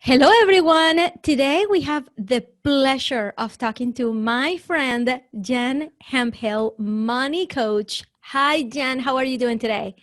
Hello, everyone. Today we have the pleasure of talking to my friend, Jen Hemphill, money coach. Hi, Jen. How are you doing today?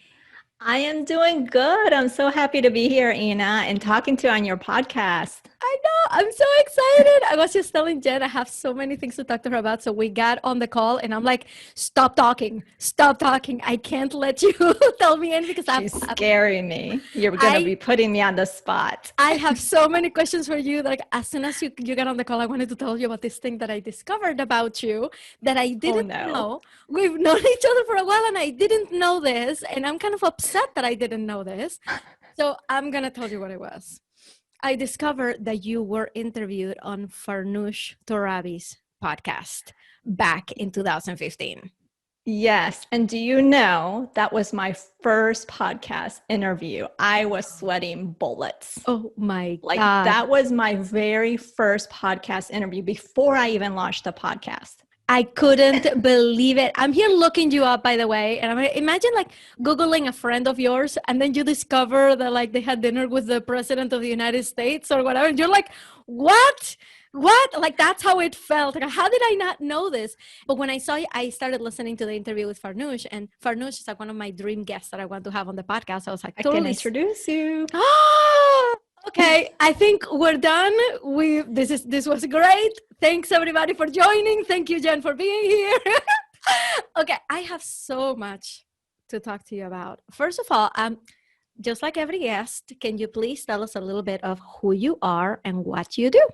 I am doing good. I'm so happy to be here, Ina, and talking to you on your podcast. I know. I'm so excited. I was just telling Jen I have so many things to talk to her about. So we got on the call and I'm like, stop talking. Stop talking. I can't let you tell me anything because She's scaring me. You're going to be putting me on the spot. I have so many questions for you. Like as soon as you get on the call, I wanted to tell you about this thing that I discovered about you that I didn't know. We've known each other for a while and I didn't know this. And I'm kind of upset that I didn't know this. So I'm going to tell you what it was. I discovered that you were interviewed on Farnoosh Torabi's podcast back in 2015. Yes. And do you know that was my first podcast interview? I was sweating bullets. Oh my God. That was my very first podcast interview before I even launched the podcast. I couldn't believe it. I'm here looking you up, by the way. And imagine like Googling a friend of yours and then you discover that like they had dinner with the president of the United States or whatever. And you're like, what? Like that's how it felt. Like, how did I not know this? But when I saw you, I started listening to the interview with Farnoosh, and Farnoosh is like one of my dream guests that I want to have on the podcast. I was like, totally. I can introduce you. Okay, I think we're done. This was great. Thanks everybody for joining. Thank you, Jen, for being here. Okay, I have so much to talk to you about. First of all, just like every guest, can you please tell us a little bit of who you are and what you do?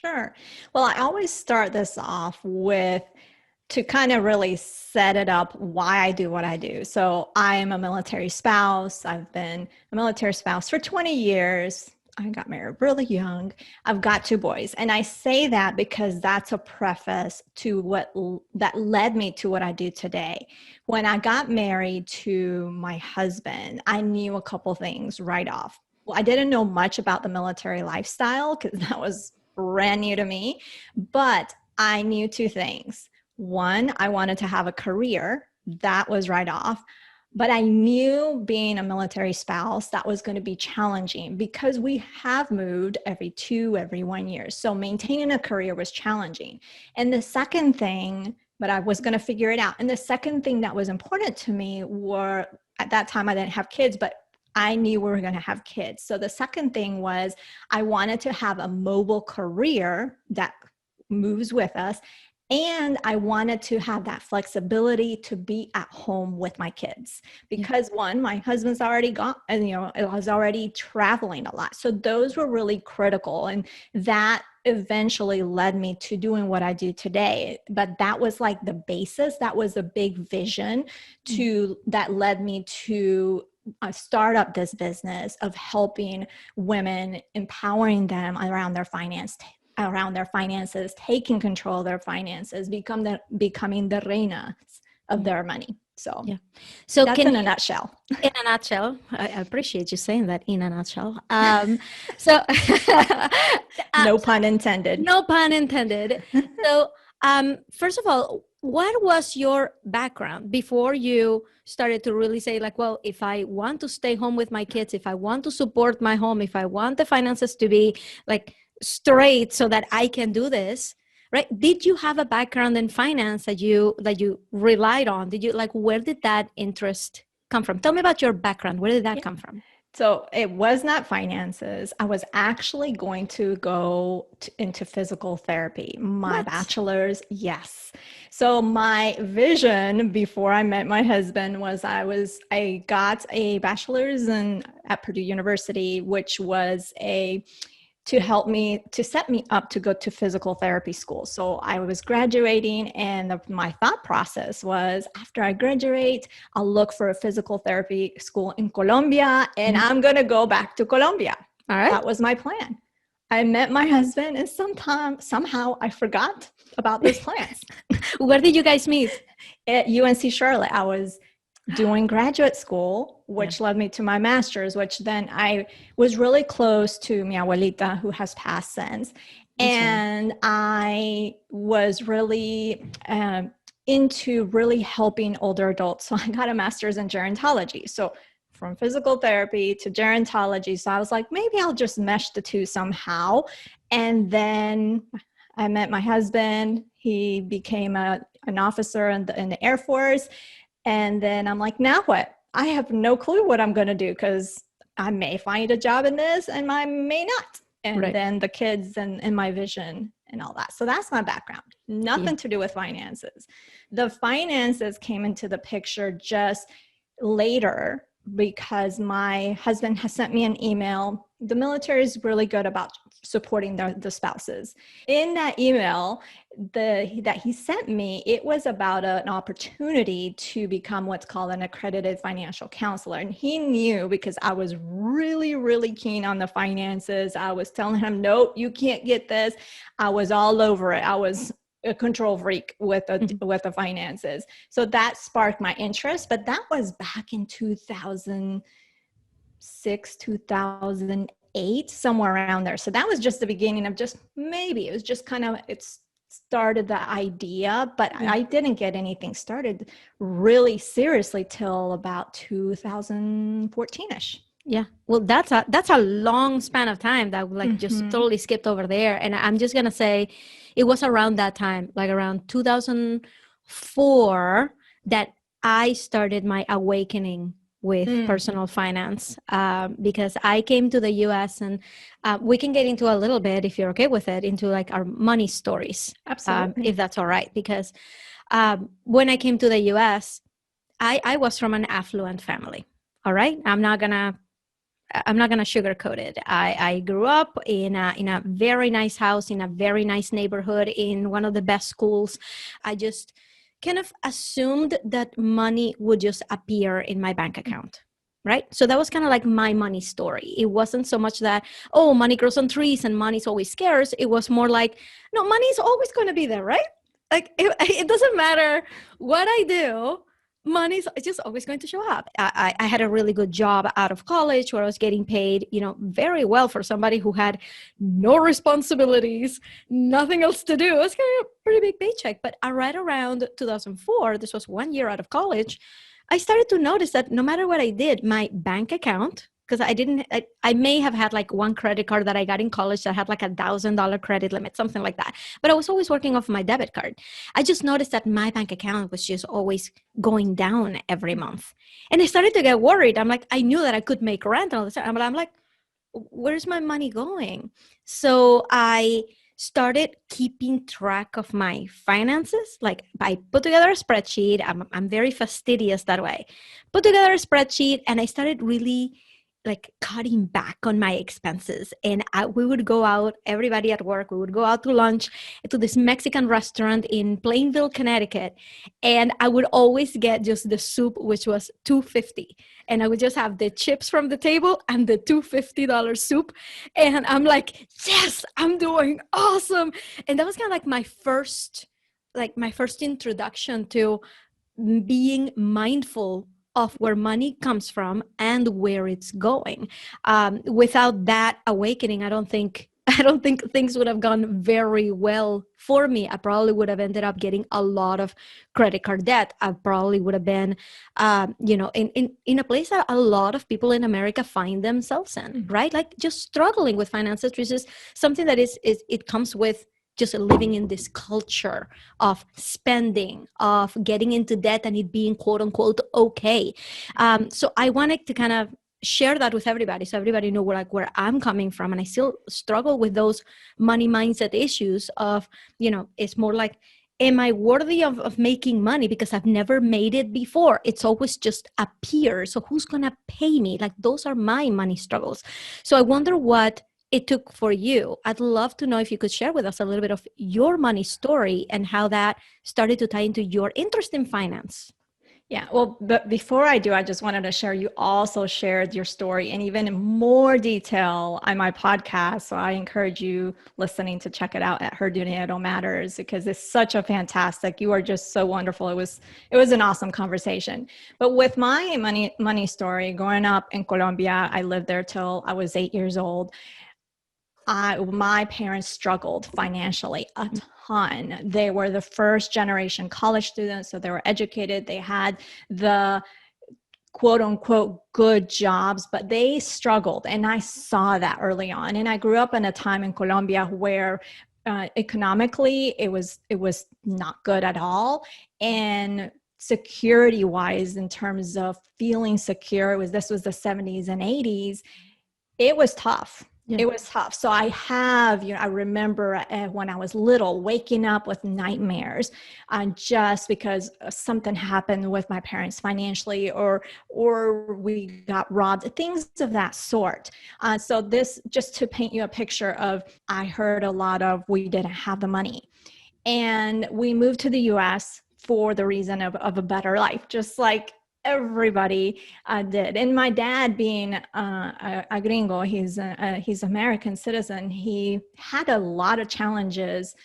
Sure. Well, I always start this off with to kind of really set it up why I do what I do. So I am a military spouse. I've been a military spouse for 20 years. I got married really young. I've got 2 boys. And I say that because that's a preface to that led me to what I do today. When I got married to my husband, I knew a couple things right off. Well, I didn't know much about the military lifestyle because that was brand new to me, but I knew 2 things. One, I wanted to have a career. That was right off. But I knew being a military spouse, that was going to be challenging because we have moved every 1 year. So maintaining a career was challenging. And the second thing, but I was going to figure it out. And the second thing that was important to me were, at that time I didn't have kids, but I knew we were going to have kids. So the second thing was I wanted to have a mobile career that moves with us. And I wanted to have that flexibility to be at home with my kids because one, my husband's already gone and, I was already traveling a lot. So those were really critical. And that eventually led me to doing what I do today. But that was like the basis. That was a big vision that led me to start up this business of helping women, empowering them around their finances, taking control of their finances, becoming the reinas of their money. So that's in a nutshell. In a nutshell, I appreciate you saying that in a nutshell. No pun intended. No pun intended. So first of all, what was your background before you started to really say like, well, if I want to stay home with my kids, if I want to support my home, if I want the finances to be like straight so that I can do this, right? Did you have a background in finance that you relied on? Where did that interest come from? Tell me about your background. Where did that come from? So it was not finances. I was actually going to go into physical therapy. My bachelor's, yes. So my vision before I met my husband was I got a bachelor's at Purdue University, which was to set me up to go to physical therapy school. So I was graduating and my thought process was after I graduate, I'll look for a physical therapy school in Colombia and I'm going to go back to Colombia. All right. That was my plan. I met my husband and somehow I forgot about those plans. Where did you guys meet? At UNC Charlotte. I was doing graduate school, which led me to my master's, which then I was really close to mi abuelita, who has passed since. And I was really into really helping older adults. So I got a master's in gerontology. So from physical therapy to gerontology. So I was like, maybe I'll just mesh the two somehow. And then I met my husband. He became an officer in the Air Force. And then I'm like, now what? I have no clue what I'm going to do, because I may find a job in this and I may not. And then the kids and my vision and all that. So that's my background. Nothing to do with finances. The finances came into the picture just later, because my husband has sent me an email. The military is really good about supporting the spouses. In that email that he sent me, it was about an opportunity to become what's called an accredited financial counselor. And he knew, because I was really, really keen on the finances. I was telling him, nope, you can't get this. I was all over it. I was a control freak with the finances. So that sparked my interest, but that was back in 2006, 2008, somewhere around there. So that was just the beginning of just maybe, it was just kind of, it started the idea, but I didn't get anything started really seriously till about 2014-ish. Yeah. Well, that's a long span of time that like just totally skipped over there. And I'm just going to say it was around that time, like around 2004, that I started my awakening with personal finance, because I came to the US, and we can get into a little bit, if you're okay with it, into like our money stories. Absolutely. If that's all right. Because when I came to the US, I was from an affluent family. All right. I'm not gonna sugarcoat it. I grew up in a very nice house, in a very nice neighborhood, in one of the best schools. I just kind of assumed that money would just appear in my bank account, right? So that was kind of like my money story. It wasn't so much that, oh, money grows on trees and money's always scarce. It was more like, no, money's always going to be there, right? Like it doesn't matter what I do, money's just always going to show up. I had a really good job out of college where I was getting paid, very well for somebody who had no responsibilities, nothing else to do. It was kind of a pretty big paycheck. But right around 2004, this was 1 year out of college, I started to notice that no matter what I did, my bank account, because I may have had like one credit card that I got in college that had like $1,000 credit limit, something like that. But I was always working off my debit card. I just noticed that my bank account was just always going down every month. And I started to get worried. I'm like, I knew that I could make rent and all this, but I'm like, where's my money going? So I started keeping track of my finances. Like I put together a spreadsheet. I'm very fastidious that way. Put together a spreadsheet, and I started really like cutting back on my expenses. And we would go out, everybody at work, we would go out to lunch to this Mexican restaurant in Plainville, Connecticut. And I would always get just the soup, which was $2.50. And I would just have the chips from the table and the $2.50 soup. And I'm like, yes, I'm doing awesome. And that was kind of like my first introduction to being mindful of where money comes from and where it's going. Without that awakening, I don't think things would have gone very well for me. I probably would have ended up getting a lot of credit card debt. I probably would have been, in a place that a lot of people in America find themselves in, right? Like just struggling with finances, which is something that it comes with just living in this culture of spending, of getting into debt and it being quote unquote okay. So I wanted to kind of share that with everybody, so everybody know where I'm coming from. And I still struggle with those money mindset issues of, it's more like, am I worthy of making money? Because I've never made it before. It's always just appears. So who's going to pay me? Like those are my money struggles. So I wonder what it took for you. I'd love to know if you could share with us a little bit of your money story and how that started to tie into your interest in finance. Yeah, well, but before I do, I just wanted to share, you also shared your story and even in more detail on my podcast. So I encourage you listening to check it out at Her Dinero Matters, because it's such a fantastic, you are just so wonderful. It was an awesome conversation. But with my money story, growing up in Colombia, I lived there till I was 8 years old. My parents struggled financially a ton. They were the first generation college students, so they were educated. They had the quote unquote good jobs, but they struggled. And I saw that early on. And I grew up in a time in Colombia where economically it was not good at all. And security wise, in terms of feeling secure, this was the 70s and 80s. It was tough. Yeah. It was tough. So I remember when I was little, waking up with nightmares just because something happened with my parents financially, or we got robbed, things of that sort. So this, just to paint you a picture of, I heard a lot of, we didn't have the money. And we moved to the US for the reason of a better life, just like everybody did. And my dad, being a gringo, he's American citizen, he had a lot of challenges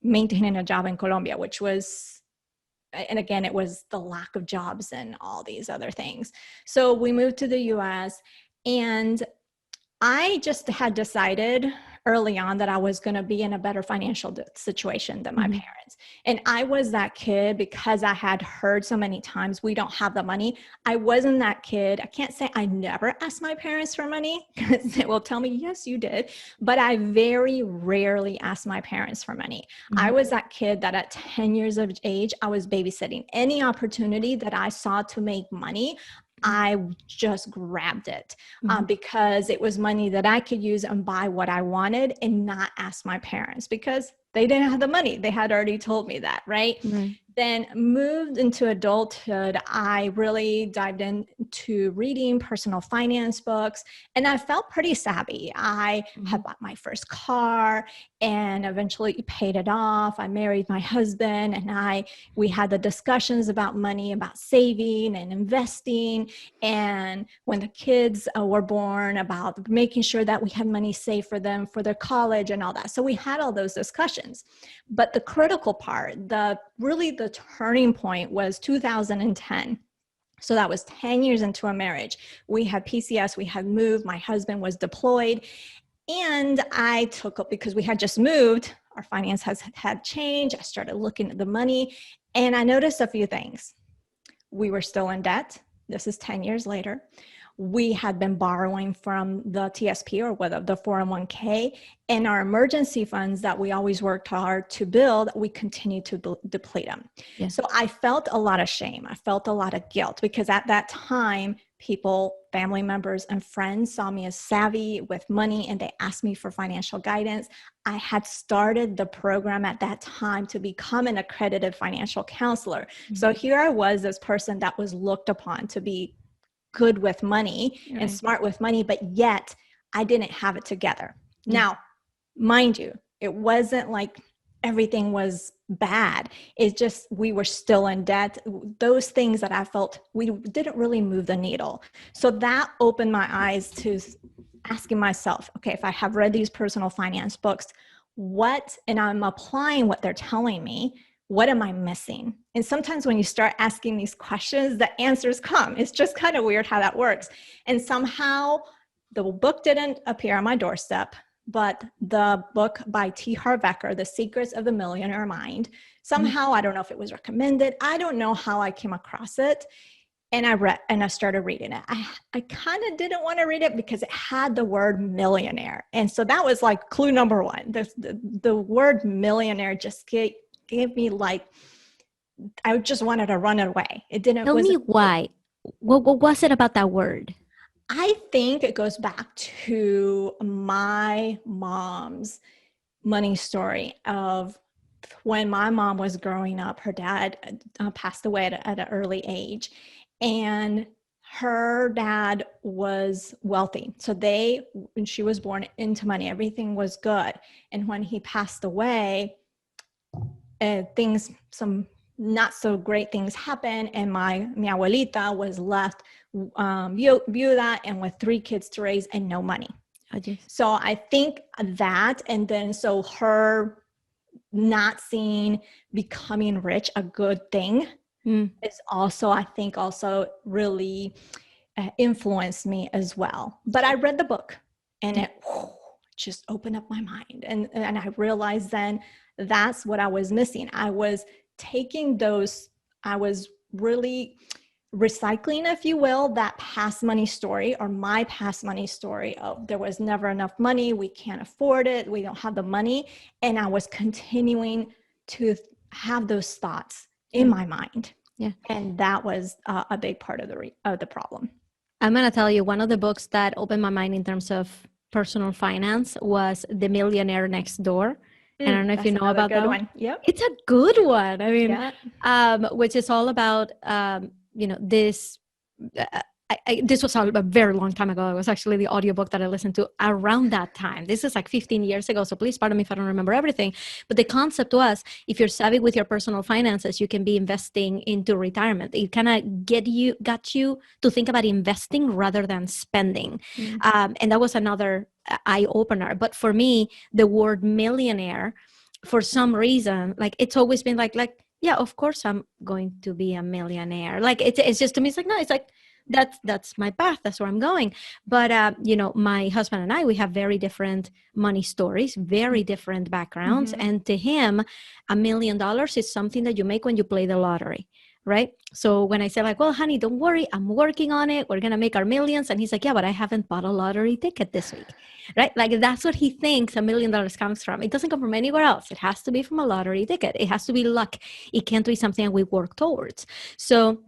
maintaining a job in Colombia, which was, and again, it was the lack of jobs and all these other things. So we moved to the US, and I just had decided early on that I was going to be in a better financial situation than my parents. And I was that kid, because I had heard so many times, we don't have the money. I wasn't that kid. I can't say I never asked my parents for money, because they will tell me, yes, you did. But I very rarely asked my parents for money. I was that kid that at 10 years of age, I was babysitting. Any opportunity that I saw to make money, I just grabbed it because it was money that I could use and buy what I wanted, and not ask my parents, because they didn't have the money. They had already told me that, right? Then moved into adulthood, I really dived into reading personal finance books, and I felt pretty savvy. I had bought my first car and eventually paid it off. I married my husband, and we had the discussions about money, about saving and investing. And when the kids were born, about making sure that we had money saved for them for their college and all that. So we had all those discussions. But the critical part, the turning point, was 2010. So that was 10 years into a marriage. We had PCS, we had moved, my husband was deployed, and I took up, because we had just moved, our finance had changed. I started looking at the money, and I noticed a few things. We were still in debt. This is 10 years later. We had been borrowing from the TSP, or the 401k, and our emergency funds that we always worked hard to build, we continued to deplete them. Yeah. So I felt a lot of shame. I felt a lot of guilt, because at that time, people, family members and friends saw me as savvy with money, and they asked me for financial guidance. I had started the program at that time to become an accredited financial counselor. So here I was, this person that was looked upon to be good with money and smart with money, but yet I didn't have it together. Now, mind you, it wasn't like everything was bad. It's just, we were still in debt. Those things that I felt, we didn't really move the needle. So that opened my eyes to asking myself, okay, if I have read these personal finance books, and I'm applying what they're telling me, what am I missing? And sometimes when you start asking these questions, the answers come. It's just kind of weird how that works. And somehow the book didn't appear on my doorstep, but the book by T. Harv Eker, The Secrets of the Millionaire Mind, somehow, I don't know if it was recommended, I don't know how I came across it. And I started reading it. I kind of didn't want to read it because it had the word millionaire. And so that was like clue number one. The word millionaire just gave me, like, I just wanted to run away. It didn't. Tell me why. What was it about that word? I think it goes back to my mom's money story of when my mom was growing up. Her dad passed away at an early age, and her dad was wealthy. So when she was born into money, everything was good. And when he passed away, some not so great things happened, and mi abuelita was left viuda and with 3 kids to raise and no money. So I think that, and then so her not seeing becoming rich a good thing is also, I think, also really influenced me as well. But I read the book, and it just opened up my mind, and I realized then that's what I was missing. I was taking I was really recycling, if you will, that past money story, or my past money story of there was never enough money, we can't afford it, we don't have the money. And I was continuing to have those thoughts in my mind. Yeah. And that was a big part of the problem. I'm going to tell you, one of the books that opened my mind in terms of personal finance was The Millionaire Next Door. And I don't know if you know about that one. Yep. It's a good one. I mean, yeah. Which is all about, this. This was a very long time ago. It was actually the audiobook that I listened to around that time. This is like 15 years ago. So please pardon me if I don't remember everything. But the concept was, if you're savvy with your personal finances, you can be investing into retirement. It kind of got you to think about investing rather than spending. And that was another eye opener. But for me, the word millionaire, for some reason, like it's always been like, yeah, of course I'm going to be a millionaire. Like it's just, to me, it's like, no, it's like, that's my path. That's where I'm going. But, my husband and I, we have very different money stories, very different backgrounds. And to him, $1 million is something that you make when you play the lottery. Right. So when I say like, well, honey, don't worry, I'm working on it, we're going to make our millions. And he's like, yeah, but I haven't bought a lottery ticket this week. Right. Like that's what he thinks $1 million comes from. It doesn't come from anywhere else. It has to be from a lottery ticket. It has to be luck. It can't be something we work towards. So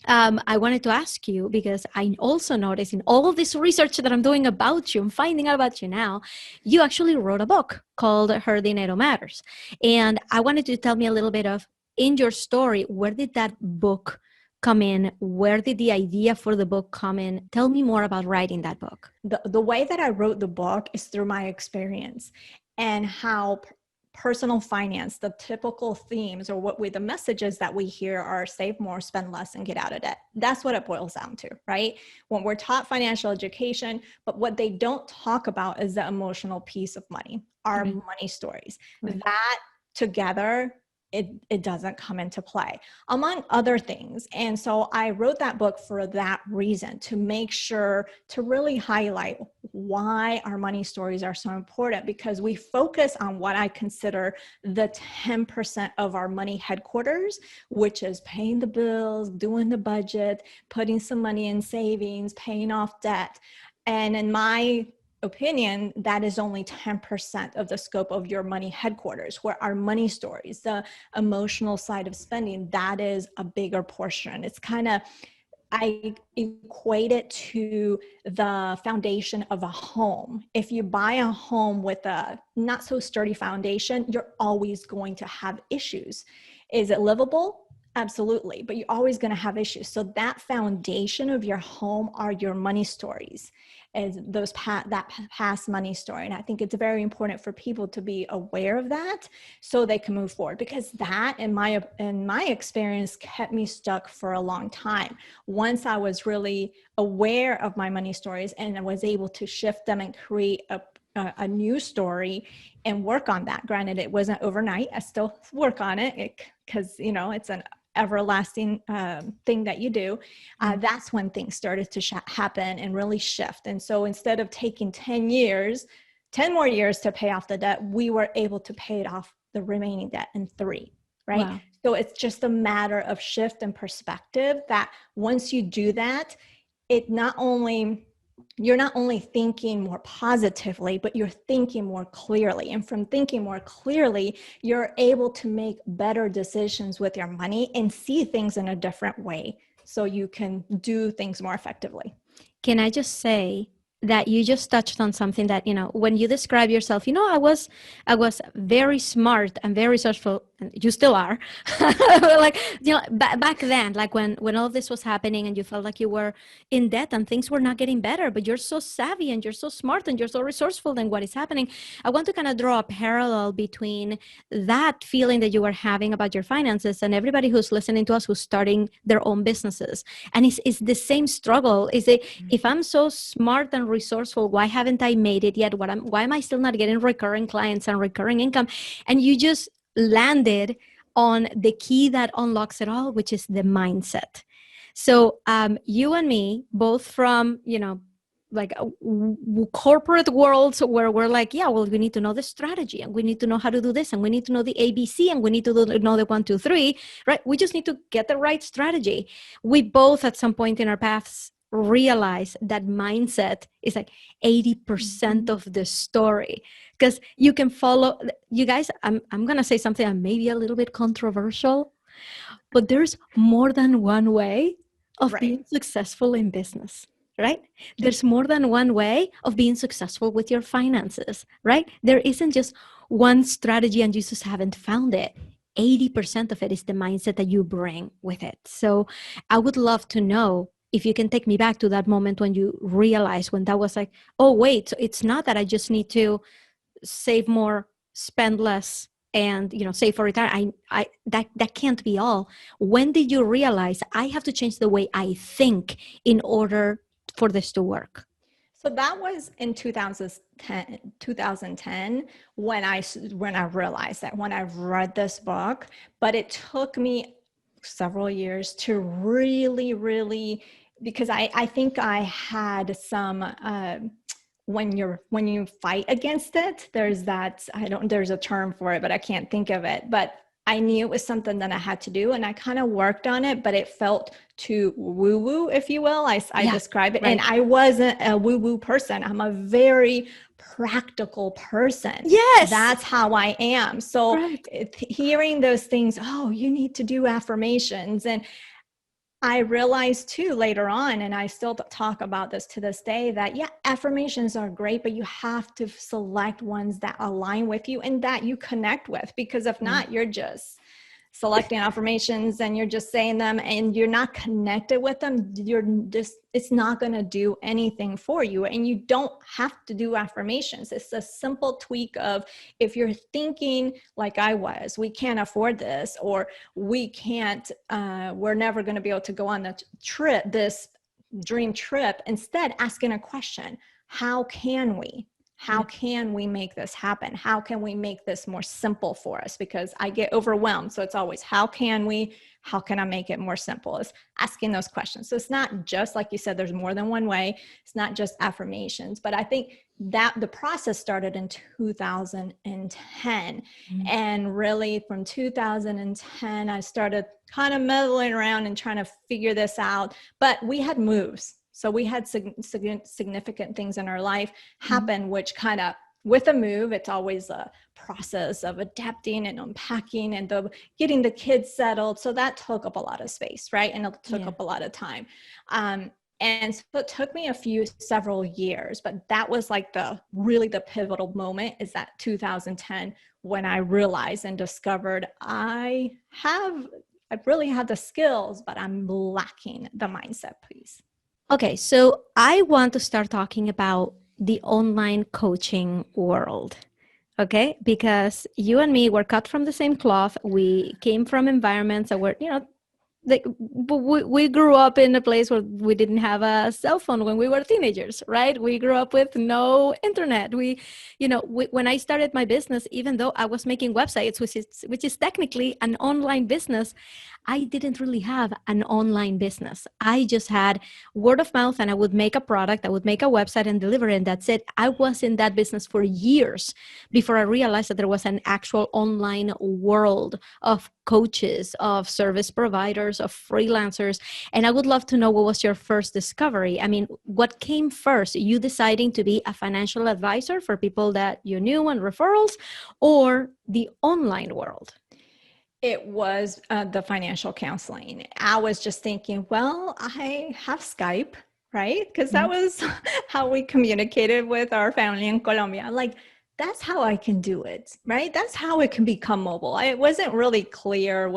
I wanted to ask you, because I also noticed in all of this research that I'm doing about you, I'm finding out about you now, you actually wrote a book called Her Dinero Matters. And I wanted you to tell me a little bit of, in your story, where did that book come in? Where did the idea for the book come in? Tell me more about writing that book. The way that I wrote the book is through my experience and how personal finance, the typical themes or the messages that we hear are save more, spend less, and get out of debt. That's what it boils down to, right? When we're taught financial education, but what they don't talk about is the emotional piece of money, our money stories. That together, it doesn't come into play, among other things. And so I wrote that book for that reason, to make sure to really highlight why our money stories are so important, because we focus on what I consider the 10% of our money headquarters, which is paying the bills, doing the budget, putting some money in savings, paying off debt. And in my opinion, that is only 10% of the scope of your money headquarters, where our money stories, the emotional side of spending, that is a bigger portion. It's kind of, I equate it to the foundation of a home. If you buy a home with a not so sturdy foundation, you're always going to have issues. Is it livable? Absolutely, but you're always going to have issues. So that foundation of your home are your money stories, is that past money story. And I think it's very important for people to be aware of that so they can move forward, because that, in my experience, kept me stuck for a long time. Once I was really aware of my money stories and I was able to shift them and create a new story and work on that. Granted, it wasn't overnight. I still work on it because, it's an everlasting thing that you do. That's when things started to happen and really shift. And so instead of taking 10 more years to pay off the debt, we were able to pay it off, the remaining debt, in 3, right? Wow. So it's just a matter of shift and perspective, that once you do that, you're not only thinking more positively, but you're thinking more clearly. And from thinking more clearly, you're able to make better decisions with your money and see things in a different way, so you can do things more effectively. Can I just say that you just touched on something that, when you describe yourself, I was very smart and very resourceful, and you still are. Like, back then, like when all this was happening and you felt like you were in debt and things were not getting better, but you're so savvy and you're so smart and you're so resourceful than what is happening. I want to kind of draw a parallel between that feeling that you were having about your finances and everybody who's listening to us who's starting their own businesses. And it's the same struggle. If I'm so smart and resourceful, why haven't I made it yet? Why am I still not getting recurring clients and recurring income? And you just landed on the key that unlocks it all, which is the mindset. So you and me, both from, like corporate worlds where we're like, yeah, well, we need to know the strategy and we need to know how to do this and we need to know the ABC and we need to know the 1, 2, 3, right? We just need to get the right strategy. We both at some point in our paths realize that mindset is like 80% of the story, because you can follow, you guys, I'm going to say something that may be a little bit controversial, but there's more than one way of being successful in business, right? There's more than one way of being successful with your finances, right? There isn't just one strategy and you just haven't found it. 80% of it is the mindset that you bring with it. So I would love to know if you can take me back to that moment when you realized, when that was like, oh, wait, so it's not that I just need to save more, spend less, and save for retirement. That can't be all. When did you realize I have to change the way I think in order for this to work? So that was in 2010 when I realized that, when I read this book. But it took me several years to really, because I think I had some when you fight against it, there's a term for it, but I can't think of it. But I knew it was something that I had to do, and I kind of worked on it, but it felt too woo-woo, if you will. I describe it. Right. And I wasn't a woo-woo person. I'm a very practical person. Yes. That's how I am. So hearing those things, oh, you need to do affirmations. And I realized too later on, and I still talk about this to this day, that yeah, affirmations are great, but you have to select ones that align with you and that you connect with, because if not, you're just selecting affirmations and you're just saying them and you're not connected with them. It's not going to do anything for you. And you don't have to do affirmations. It's a simple tweak of, if you're thinking like I was, we can't afford this, or we can't, we're never going to be able to go on this dream trip. Instead, asking a question: how can we? How can we make this happen? How can we make this more simple for us? Because I get overwhelmed. So it's always, how can I make it more simple? It's asking those questions. So it's not just, like you said, there's more than one way. It's not just affirmations. But I think that the process started in 2010. And really from 2010, I started kind of meddling around and trying to figure this out. But we had moves. So we had significant things in our life happen, which kind of, with a move, it's always a process of adapting and unpacking and getting the kids settled. So that took up a lot of space, right? And it took up a lot of time. And so it took me several years, but that was like the pivotal moment, is that 2010, when I realized and discovered I really have the skills, but I'm lacking the mindset piece. Okay, so I want to start talking about the online coaching world, okay? Because you and me were cut from the same cloth. We came from environments that were, we grew up in a place where we didn't have a cell phone when we were teenagers, right? We grew up with no internet. When I started my business, even though I was making websites, which is technically an online business, I didn't really have an online business. I just had word of mouth, and I would make a product, I would make a website and deliver it, and that's it. I was in that business for years before I realized that there was an actual online world of coaches, of service providers, of freelancers. And I would love to know, what was your first discovery? I mean, what came first? You deciding to be a financial advisor for people that you knew and referrals, or the online world? It was the financial counseling. I was just thinking, well, I have Skype, right? Because that was how we communicated with our family in Colombia. Like, that's how I can do it, right? That's how it can become mobile. It wasn't really clear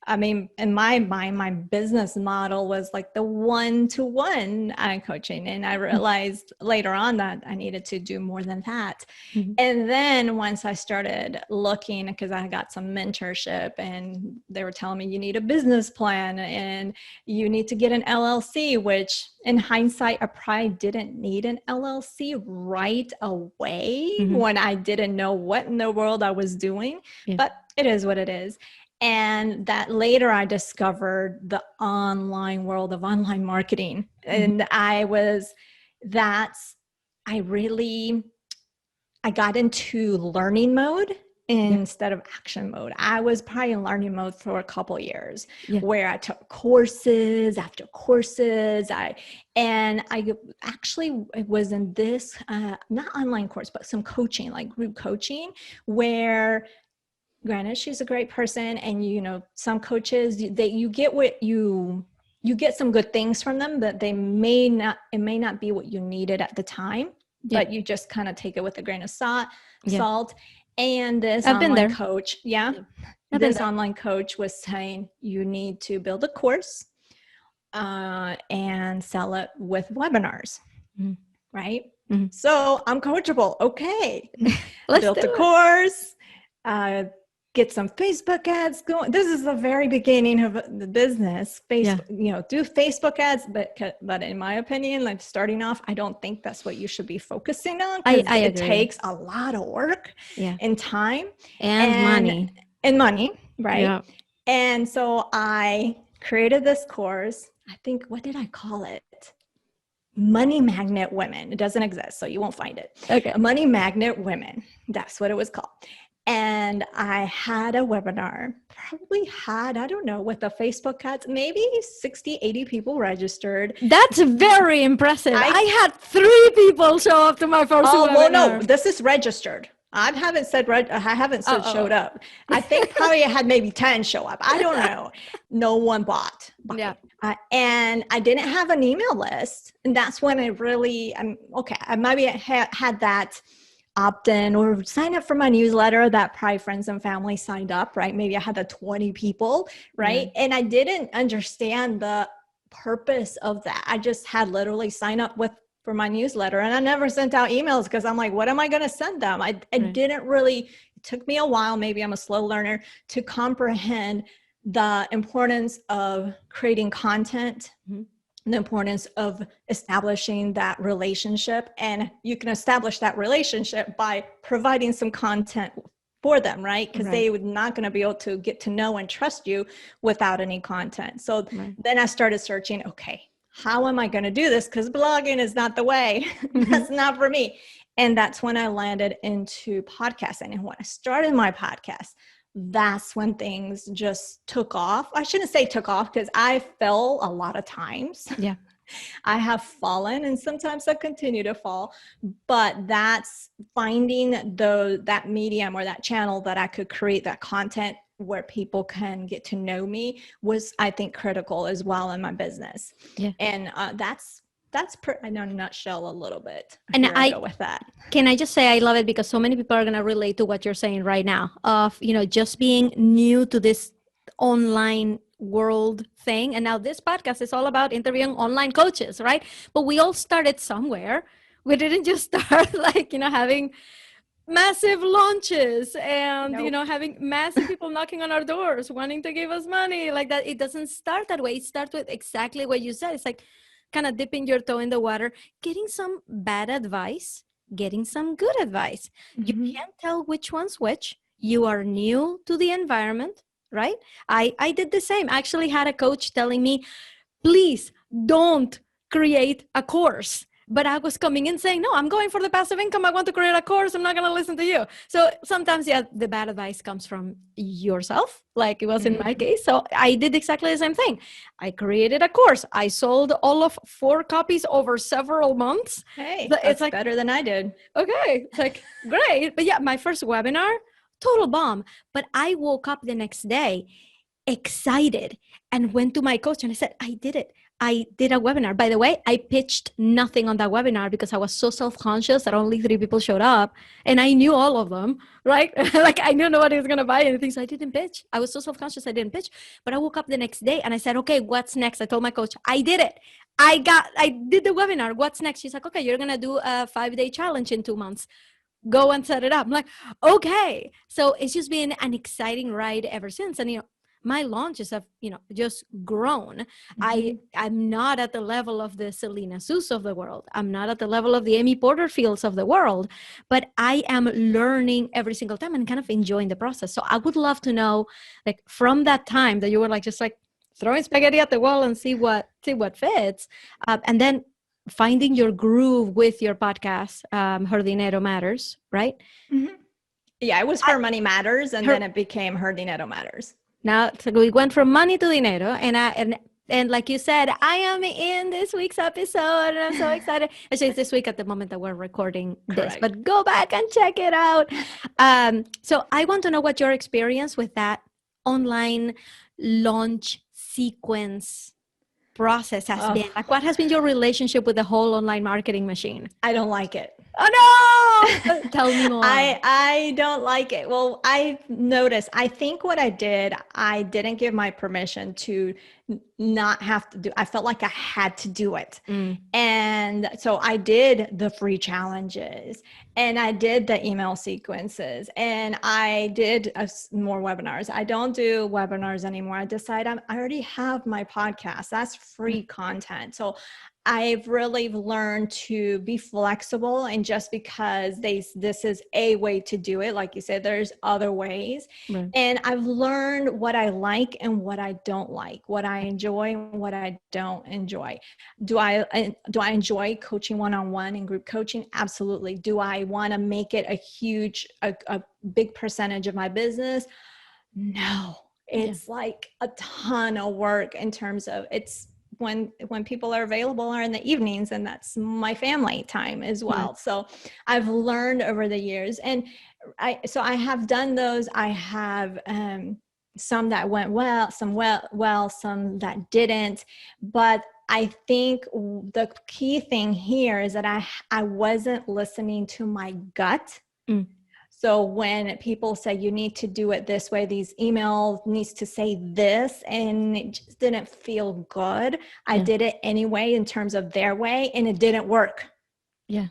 in my mind, my business model was like the one-to-one coaching. And I realized later on that I needed to do more than that. And then once I started looking, because I got some mentorship, and they were telling me, you need a business plan and you need to get an LLC, which in hindsight, I probably didn't need an LLC right away when I didn't know what in the world I was doing, but it is what it is. And that later I discovered the online world of online marketing. And I was that's, I got into learning mode instead of action mode. I was probably in learning mode for a couple of years where I took courses after courses. I actually was in this, not online course, but some coaching, like group coaching, where granted, she's a great person. And, you know, some coaches, you get what you get some good things from them, but it may not be what you needed at the time, but you just kind of take it with a grain of salt. And this online coach, online coach was saying you need to build a course and sell it with webinars, right? So I'm coachable. Okay. Built a course, get some Facebook ads going. This is the very beginning of the business. Facebook, you know, do Facebook ads, but in my opinion, like starting off, I don't think that's what you should be focusing on. I it agree. Takes a lot of work and time and money, right? Yeah. And so I created this course. I think, what did I call it? Money Magnet Women. It doesn't exist, so you won't find it. Okay. Money Magnet Women. That's what it was called. And I had a webinar, probably had, I don't know, with the Facebook ads, maybe 60, 80 people registered. That's very impressive. I had 3 people show up to my first webinar. Well, no, this is registered. I haven't said showed up. I think probably I had maybe 10 show up. I don't know. No one bought. Yeah. And I didn't have an email list. And that's when I really, I maybe had that opt-in or sign up for my newsletter that probably friends and family signed up, right? Maybe I had the 20 people, right? And I didn't understand the purpose of that. I just had literally sign up for my newsletter, and I never sent out emails because I'm like, what am I going to send them? I didn't really, it took me a while, maybe I'm a slow learner, to comprehend the importance of creating content, the importance of establishing that relationship. And you can establish that relationship by providing some content for them, right? Because they would not going to be able to get to know and trust you without any content. So then I started searching, okay, how am I going to do this? Because blogging is not the way. That's not for me. And that's when I landed into podcasting. And when I started my podcast, that's when things just took off. I shouldn't say took off because I fell a lot of times. Yeah. I have fallen and sometimes I continue to fall, but that's finding that medium or that channel that I could create that content where people can get to know me was, I think, critical as well in my business. Yeah. And that's in a nutshell a little bit. And I go with that. Can I just say I love it because so many people are going to relate to what you're saying right now of, you know, just being new to this online world thing. And now this podcast is all about interviewing online coaches, right? But we all started somewhere. We didn't just start like, you know, having massive launches and, you know, having massive people knocking on our doors, wanting to give us money like that. It doesn't start that way. It starts with exactly what you said. It's like kind of dipping your toe in the water, getting some bad advice, getting some good advice. You can't tell which one's which. You are new to the environment, right? I did the same. I actually had a coach telling me, please don't create a course. But I was coming in saying, no, I'm going for the passive income. I want to create a course. I'm not going to listen to you. So sometimes, the bad advice comes from yourself, like it was in my case. So I did exactly the same thing. I created a course. I sold all of 4 copies over several months. Hey, it's like better than I did. Okay. It's like, great. But yeah, my first webinar, total bomb. But I woke up the next day excited and went to my coach and I said, I did it. I did a webinar. By the way, I pitched nothing on that webinar because I was so self-conscious that only 3 people showed up and I knew all of them, right? Like I knew nobody was going to buy anything. So I didn't pitch. I was so self-conscious. I didn't pitch, but I woke up the next day and I said, okay, what's next? I told my coach, I did it. I did the webinar. What's next? She's like, okay, you're going to do a 5-day challenge in 2 months. Go and set it up. I'm like, okay. So it's just been an exciting ride ever since. And, you know, my launches have, you know, just grown. I'm not at the level of the Selena Seuss of the world. I'm not at the level of the Amy Porterfields of the world, but I am learning every single time and kind of enjoying the process. So I would love to know, like, from that time that you were like, just like throwing spaghetti at the wall and see what fits. And then finding your groove with your podcast, Her Dinero Matters, right? Mm-hmm. Yeah, it was Her Money Matters, and then it became Her Dinero Matters. Now, so we went from money to dinero, and like you said, I am in this week's episode, and I'm so excited. Actually, it's this week at the moment that we're recording this, but go back and check it out. So I want to know what your experience with that online launch sequence process has been. Like, what has been your relationship with the whole online marketing machine? I don't like it. Oh no! Tell me more. I don't like it. Well, I noticed, I think what I did, I didn't give my permission to not have to do. I felt like I had to do it. And so I did the free challenges, and I did the email sequences, and I did more webinars. I don't do webinars anymore. I decided I already have my podcast. That's free content. So I've really learned to be flexible, and just because this is a way to do it, like you said, there's other ways. And I've learned what I like and what I don't like, what I enjoy and what I don't enjoy. Do I enjoy coaching one-on-one and group coaching? Absolutely. Do I want to make it a big percentage of my business? No. It's like a ton of work in terms of when people are available are in the evenings, and that's my family time as well. So I've learned over the years, and I have done those. I have some that went well, some that didn't. But I think the key thing here is that I wasn't listening to my gut. So when people say you need to do it this way, these emails needs to say this, and it just didn't feel good. I did it anyway in terms of their way, and it didn't work. Yeah.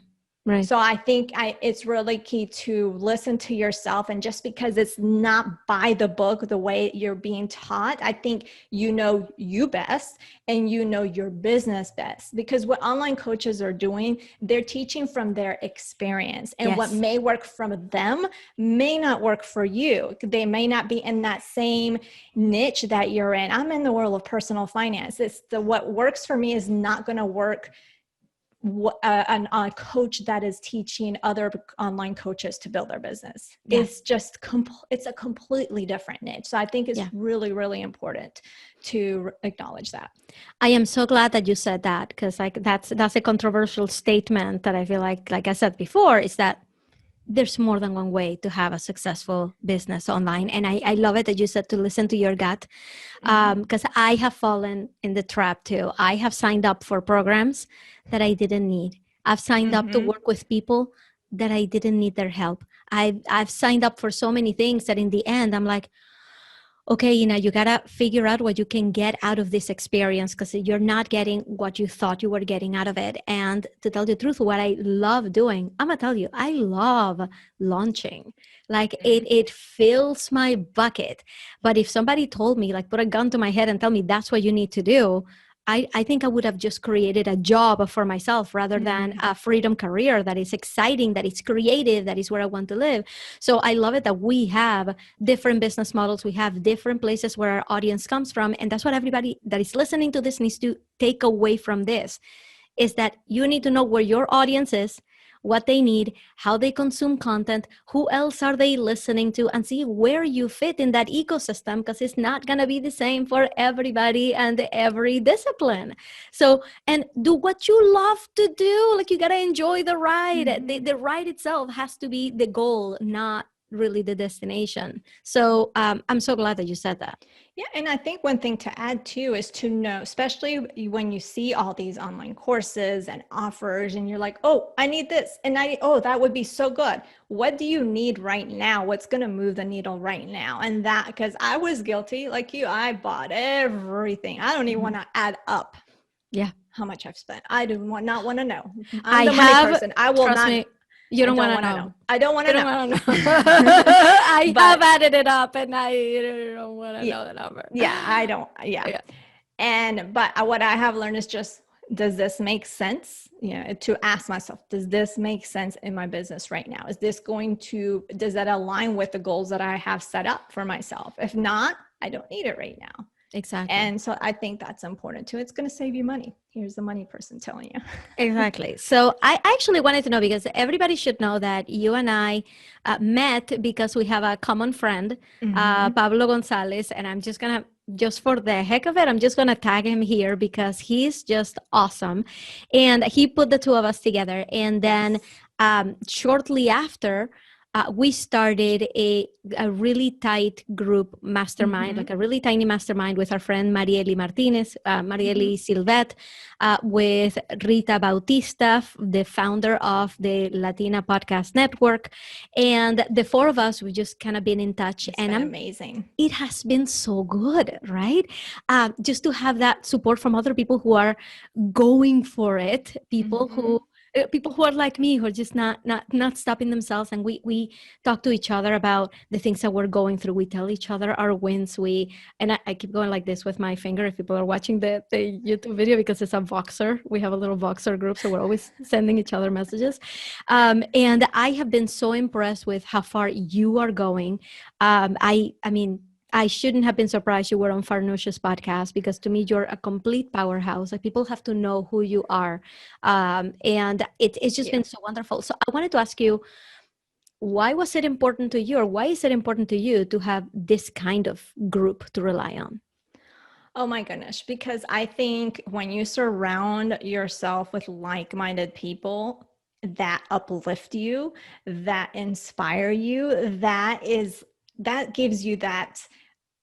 Right. So I think it's really key to listen to yourself, and just because it's not by the book, the way you're being taught, I think you know you best, and you know your business best, because what online coaches are doing, they're teaching from their experience, and what may work from them may not work for you. They may not be in that same niche that you're in. I'm in the world of personal finance. What works for me is not going to work a coach that is teaching other online coaches to build their business. It's just it's a completely different niche. So I think it's really, really important to acknowledge that. I am so glad that you said that, because like that's a controversial statement that I feel like I said before, is that there's more than one way to have a successful business online. And I love it that you said to listen to your gut, because I have fallen in the trap too. I have signed up for programs that I didn't need. I've signed up to work with people that I didn't need their help. I've signed up for so many things that in the end, I'm like, okay, you got to figure out what you can get out of this experience, because you're not getting what you thought you were getting out of it. And to tell you the truth, what I love doing, I'm going to tell you, I love launching. Like it fills my bucket. But if somebody told me, like put a gun to my head and tell me that's what you need to do, I think I would have just created a job for myself rather than a freedom career that is exciting, that is creative, that is where I want to live. So I love it that we have different business models. We have different places where our audience comes from. And that's what everybody that is listening to this needs to take away from this, is that you need to know where your audience is, what they need, how they consume content, who else are they listening to, and see where you fit in that ecosystem, because it's not going to be the same for everybody and every discipline. So, and do what you love to do. Like you got to enjoy the ride. The ride itself has to be the goal, not really the destination. So I'm so glad that you said that. Yeah. And I think one thing to add too is to know, especially when you see all these online courses and offers and you're like, oh, I need this. And that would be so good. What do you need right now? What's going to move the needle right now? And that, because I was guilty like you, I bought everything. I don't even want to add up how much I've spent. I do not want to know. I'm the money person. I will not. Me, you don't want to know. I don't want to know. I have added it up, and I don't want to know the number. Yeah, I don't. Yeah. But what I have learned is just, does this make sense? To ask myself, does this make sense in my business right now? Does that align with the goals that I have set up for myself? If not, I don't need it right now. Exactly. And so I think that's important too. It's going to save you money. Here's the money person telling you. Exactly. So I actually wanted to know, because everybody should know that you and I met because we have a common friend, Mm-hmm. Pablo Gonzalez, and I'm just gonna, just for the heck of it, I'm just gonna tag him here because he's just awesome, and he put the two of us together, and then Yes. shortly after. We started a really tight group mastermind, Mm-hmm. like a really tiny mastermind with our friend Marieli Martinez, Mm-hmm. Marieli Silvet, with Rita Bautista, the founder of the Latina Podcast Network. And the four of us, we just kind of been in touch. It's And been amazing. it has been so good, right? Just to have that support from other people who are going for it, Mm-hmm. people who are like me, who are just not stopping themselves, and we talk to each other about the things that we're going through. We tell each other our wins. I keep going like this with my finger if people are watching the YouTube video, because it's a Voxer. We have a little Voxer group, so we're always sending each other messages. And I have been so impressed with how far you are going. I mean, I shouldn't have been surprised you were on Farnoosh's podcast, because to me, you're a complete powerhouse. Like, people have to know who you are. And it's just Yeah. been so wonderful. So I wanted to ask you, why was it important to you, or why is it important to you to have this kind of group to rely on? Oh my goodness. Because I think when you surround yourself with like-minded people that uplift you, that inspire you, that gives you that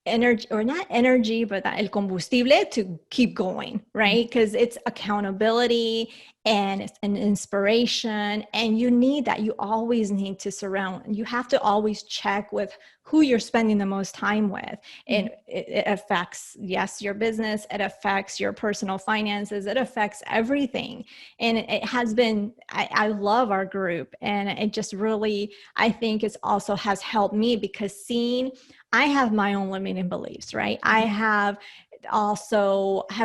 energy, or not energy, but that el combustible to keep going, right? Because it's accountability and it's an inspiration, and you need that. You always need to surround, you have to always check with who you're spending the most time with. And it affects, yes, your business, it affects your personal finances, it affects everything. And it has been, I love our group, and it just really, I think it's also has helped me, because seeing, I have my own limiting beliefs, right? I have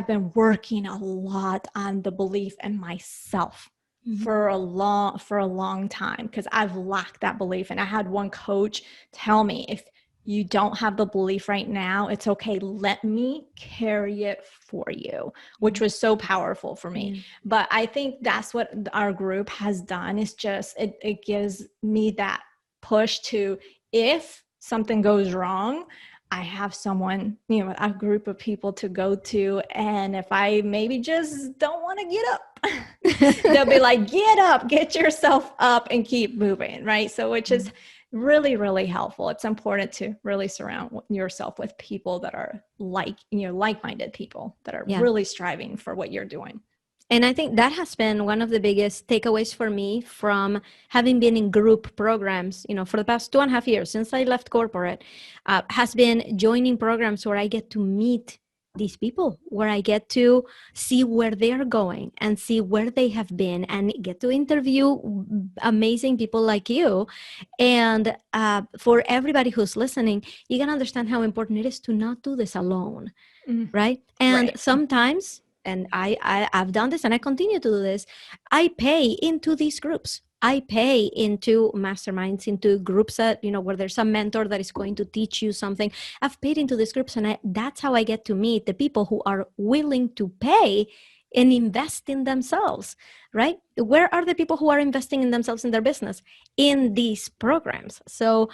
been working a lot on the belief in myself Mhm. for a long time, because I've lacked that belief. And I had one coach tell me, if you don't have the belief right now, it's okay, let me carry it for you, which was so powerful for me. Yeah. But I think that's what our group has done, is just it gives me that push to, if something goes wrong, I have someone, a group of people to go to. And if I maybe just don't want to get up, they'll be like, get up, get yourself up and keep moving. Right. So, which is really, really helpful. It's important to really surround yourself with people that are like-minded people that are Yeah. really striving for what you're doing. And I think that has been one of the biggest takeaways for me from having been in group programs, for the past 2.5 years since I left corporate, has been joining programs where I get to meet these people, where I get to see where they're going and see where they have been, and get to interview amazing people like you. And for everybody who's listening, you can understand how important it is to not do this alone, Mm, right? And right. sometimes, and I've done this and I continue to do this, I pay into these groups. I pay into masterminds, into groups that, where there's a mentor that is going to teach you something. I've paid into these groups, and that's how I get to meet the people who are willing to pay and invest in themselves, right? Where are the people who are investing in themselves in their business? In these programs. So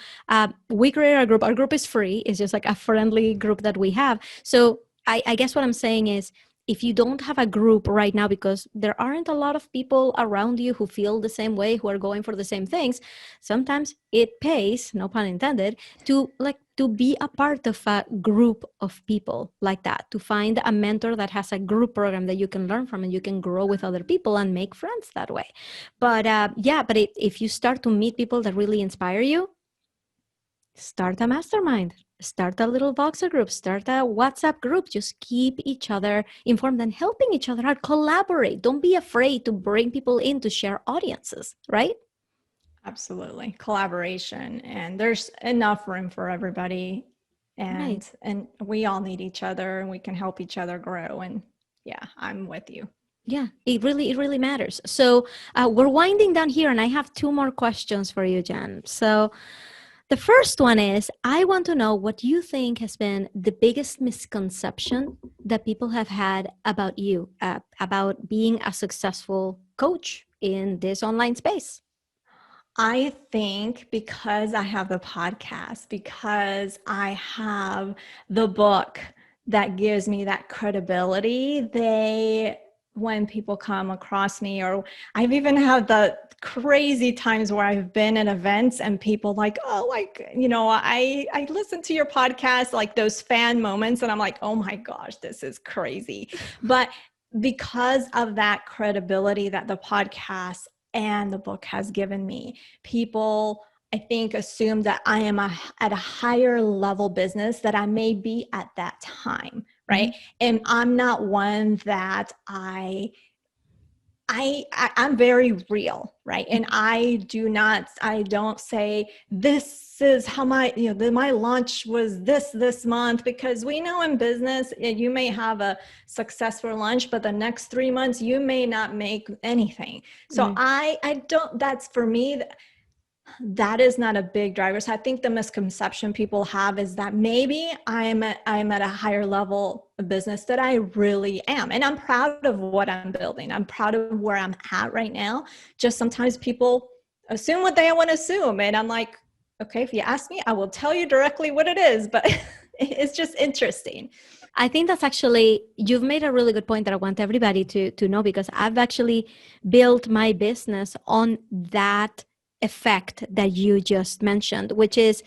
we create our group. Our group is free. It's just like a friendly group that we have. So I guess what I'm saying is, if you don't have a group right now, because there aren't a lot of people around you who feel the same way, who are going for the same things, sometimes it pays, no pun intended, to be a part of a group of people like that, to find a mentor that has a group program that you can learn from, and you can grow with other people and make friends that way. But if you start to meet people that really inspire you, start a mastermind, start a little Voxer group, start a WhatsApp group. Just keep each other informed and helping each other out. Collaborate. Don't be afraid to bring people in to share audiences, right? Absolutely. Collaboration, and there's enough room for everybody, Right. and we all need each other, and we can help each other grow. And yeah, I'm with you. Yeah, it really matters. So we're winding down here, and I have two more questions for you, Jan. So The first one is, I want to know what you think has been the biggest misconception that people have had about you, about being a successful coach in this online space. I think because I have the podcast, because I have the book that gives me that credibility, when people come across me, or I've even had the crazy times where I've been in events and people like, oh, like, I listen to your podcast, like those fan moments. And I'm like, oh my gosh, this is crazy. But because of that credibility that the podcast and the book has given me, people, I think, assume that I am at a higher level business that I may be at that time, right? Mm-hmm. And I'm not one that I'm very real, right? And I don't say this is how my launch was this month, because we know in business, you may have a successful launch, but the next 3 months you may not make anything. So I don't, that's for me, that is not a big driver. So I think the misconception people have is that maybe I'm at a higher level of business that I really am. And I'm proud of what I'm building. I'm proud of where I'm at right now. Just sometimes people assume what they want to assume. And I'm like, okay, if you ask me, I will tell you directly what it is, but it's just interesting. I think that's actually, you've made a really good point that I want everybody to know, because I've actually built my business on that effect that you just mentioned, which is,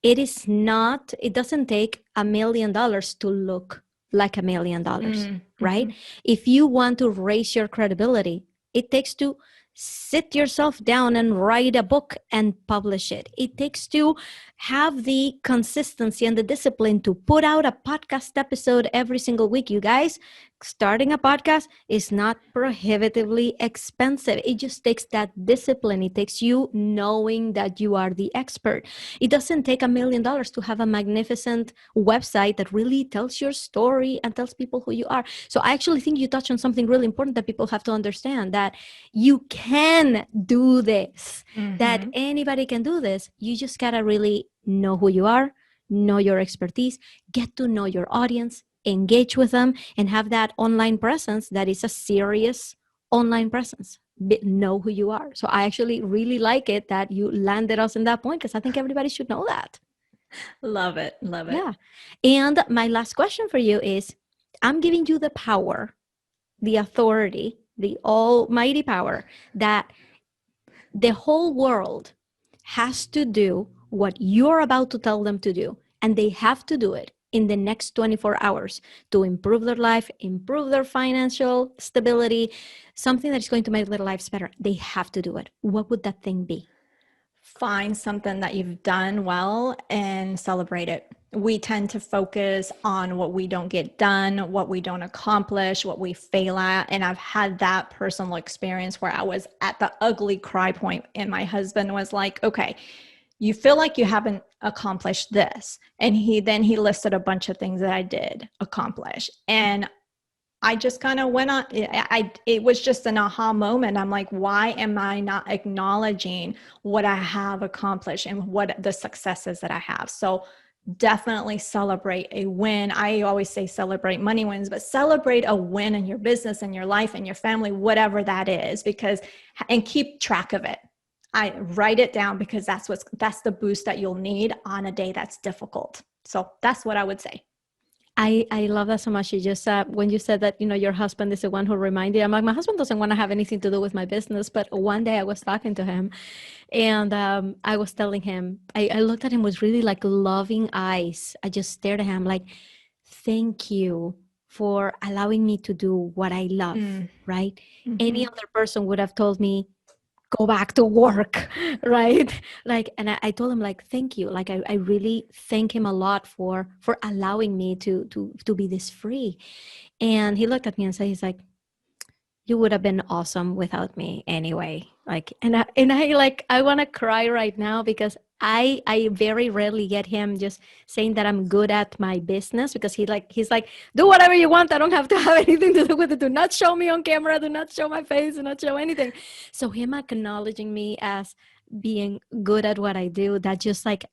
it doesn't take $1 million to look like $1 million, right? If you want to raise your credibility, it takes to sit yourself down and write a book and publish it. It takes to have the consistency and the discipline to put out a podcast episode every single week. You guys, starting a podcast is not prohibitively expensive. It just takes that discipline. It takes you knowing that you are the expert. It doesn't take $1 million to have a magnificent website that really tells your story and tells people who you are. So I actually think you touched on something really important that people have to understand, that you can do this, that anybody can do this. You just gotta really know who you are, know your expertise, get to know your audience, engage with them, and have that online presence that is a serious online presence. Know who you are. So I actually really like it that you landed us in that point, because I think everybody should know that. Love it. Love it. Yeah. And my last question for you is, I'm giving you the power, the authority, the almighty power that the whole world has to do what you're about to tell them to do. And they have to do it in the next 24 hours to improve their life, improve their financial stability, something that is going to make their lives better. They have to do it. What would that thing be? Find something that you've done well and celebrate it. We tend to focus on what we don't get done, what we don't accomplish, what we fail at. And I've had that personal experience where I was at the ugly cry point, and my husband was like, okay, you feel like you haven't accomplished this. And he listed a bunch of things that I did accomplish. And I just kind of went on, it was just an aha moment. I'm like, why am I not acknowledging what I have accomplished and what the successes that I have? So definitely celebrate a win. I always say celebrate money wins, but celebrate a win in your business and your life and your family, whatever that is, and keep track of it. I write it down, because that's the boost that you'll need on a day that's difficult. So that's what I would say. I love that so much. You just when you said that, your husband is the one who reminded you, I'm like, my husband doesn't want to have anything to do with my business. But one day I was talking to him, and I was telling him, I looked at him with really like loving eyes. I just stared at him like, thank you for allowing me to do what I love, right? Mm-hmm. Any other person would have told me, go back to work, right? Like, and I told him, like, thank you. Like, I really thank him a lot for allowing me to be this free. And he looked at me and said, he's like, you would have been awesome without me anyway. Like, and I want to cry right now, because I very rarely get him just saying that I'm good at my business, because he's like, do whatever you want. I don't have to have anything to do with it. Do not show me on camera. Do not show my face. Do not show anything. So him acknowledging me as being good at what I do that just like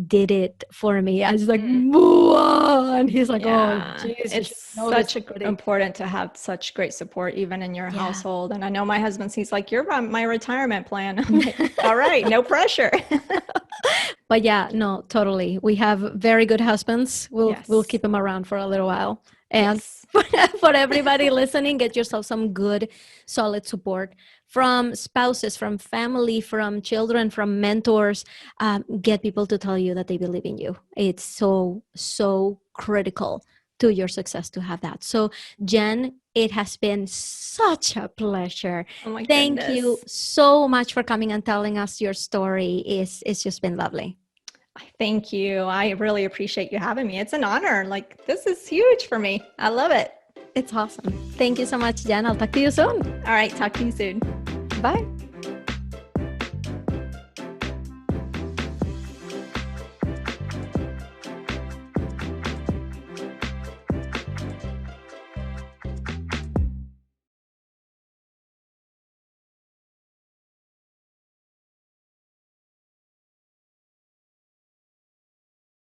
did it for me. I was like, whoa. And he's like, oh, geez, you it's should know this such already. important to have such great support even in your Yeah. household. And I know my husband's, he's like, you're on my retirement plan. I'm like, all right, no pressure. But yeah, no, totally. We have very good husbands. We'll Yes. keep them around for a little while. And Yes. for everybody listening, get yourself some good, solid support from spouses, from family, from children, from mentors. Get people to tell you that they believe in you. It's so, so critical to your success to have that. So, Jen, it has been such a pleasure. Oh my Thank goodness. you so much for coming and telling us your story. It's just been lovely. Thank you. I really appreciate you having me. It's an honor. Like, this is huge for me. I love it. It's awesome. Thank you so much, Jen. I'll talk to you soon. All right. Talk to you soon. Bye.